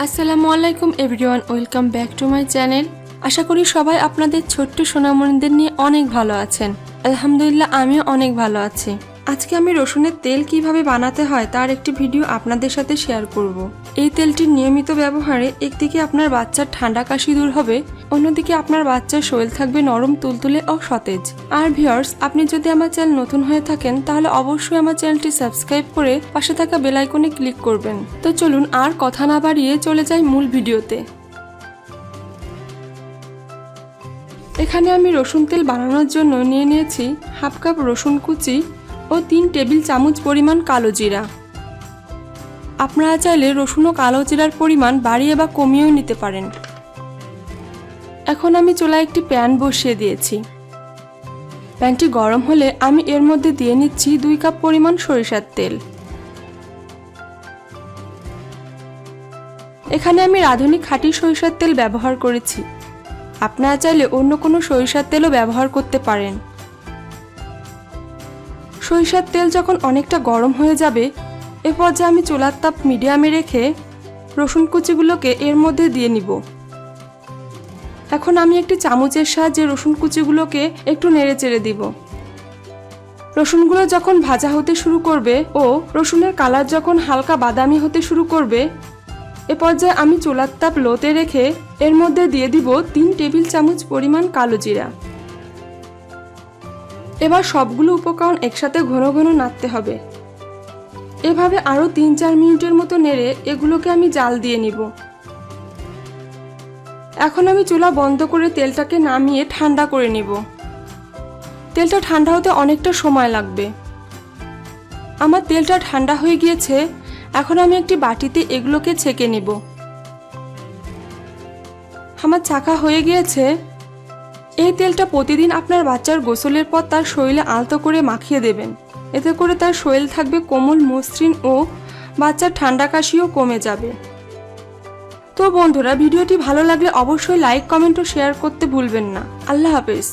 আসসালামু আলাইকুম everyone, welcome back to my channel. আশা করি সবাই আপনাদের ছোট্ট সোনামণিদের নিয়ে অনেক ভালো আছেন। আলহামদুলিল্লাহ, আমিও অনেক ভালো আছি। আজকে আমি রসুনের তেল কিভাবে বানাতে হয় তার একটি ভিডিও আপনাদের সাথে শেয়ার করব। এই তেলটির নিয়মিত ব্যবহারে একদিকে আপনার বাচ্চার ঠান্ডা কাশি দূর হবে, অন্যদিকে আপনার বাচ্চার শরীর থাকবে নরম তুলতুলে ও সতেজ। আর ভিউয়ার্স, আপনি যদি আমার চ্যানেল নতুন হয়ে থাকেন তাহলে অবশ্যই আমার চ্যানেলটি সাবস্ক্রাইব করে পাশে থাকা বেল আইকনে ক্লিক করবেন। তো চলুন আর কথা না বাড়িয়ে চলে যাই মূল ভিডিওতে। এখানে আমি রসুন তেল বানানোর জন্য নিয়ে নিয়েছি হাফ কাপ রসুন কুচি ও 3 টেবিল চামচ পরিমাণ কালো জিরা। আপনারা চাইলে রসুন ও কালো জিরার পরিমাণ বাড়িয়ে বা কমিয়েও নিতে পারেন। এখন আমি চুলায় একটি প্যান বসিয়ে দিয়েছি। প্যানটি গরম হলে আমি এর মধ্যে দিয়ে নিচ্ছি 2 কাপ পরিমাণ সরিষার তেল। এখানে আমি রাঁধুনি খাঁটি সরিষার তেল ব্যবহার করেছি। আপনারা চাইলে অন্য কোনো সরিষার তেলও ব্যবহার করতে পারেন। সরিষার তেল যখন অনেকটা গরম হয়ে যাবে, এ পর্যায়ে আমি চুলার তাপ মিডিয়ামে রেখে রসুন কুচিগুলোকে এর মধ্যে দিয়ে নিব। এখন আমি একটি চামচের সাহায্যে রসুন কুচিগুলোকে একটু নেড়ে চেড়ে দিব। রসুনগুলো যখন ভাজা হতে শুরু করবে ও রসুনের কালার যখন হালকা বাদামি হতে শুরু করবে, এ পর্যায়ে আমি চুলার তাপ লোতে রেখে এর মধ্যে দিয়ে দিব 3 টেবিল চামচ পরিমাণ কালো জিরা। এবার সবগুলো উপকরণ একসাথে ঘন ঘন নাড়তে হবে। এভাবে আরও 3-4 মিনিটের মতো নেড়ে এগুলোকে আমি জাল দিয়ে নিব। এখন আমি চুলা বন্ধ করে তেলটাকে নামিয়ে ঠান্ডা করে নিব। তেলটা ঠান্ডা হতে অনেকটা সময় লাগবে। আমার তেলটা ঠান্ডা হয়ে গিয়েছে। এখন আমি একটি বাটিতে এগুলোকে ছেঁকে নিব। আমার ছাঁকা হয়ে গিয়েছে। এই তেলটা প্রতিদিন আপনার বাচ্চার গোসলের পর তার শরীরে আলতো করে মাখিয়ে দেবেন। এতে করে তার শরীর থাকবে কোমল, মসৃণ ও বাচ্চার ঠান্ডা কাশিও কমে যাবে। তো বন্ধুরা, ভিডিওটি ভালো লাগলে অবশ্যই লাইক, কমেন্ট ও শেয়ার করতে ভুলবেন না। আল্লাহ হাফেজ।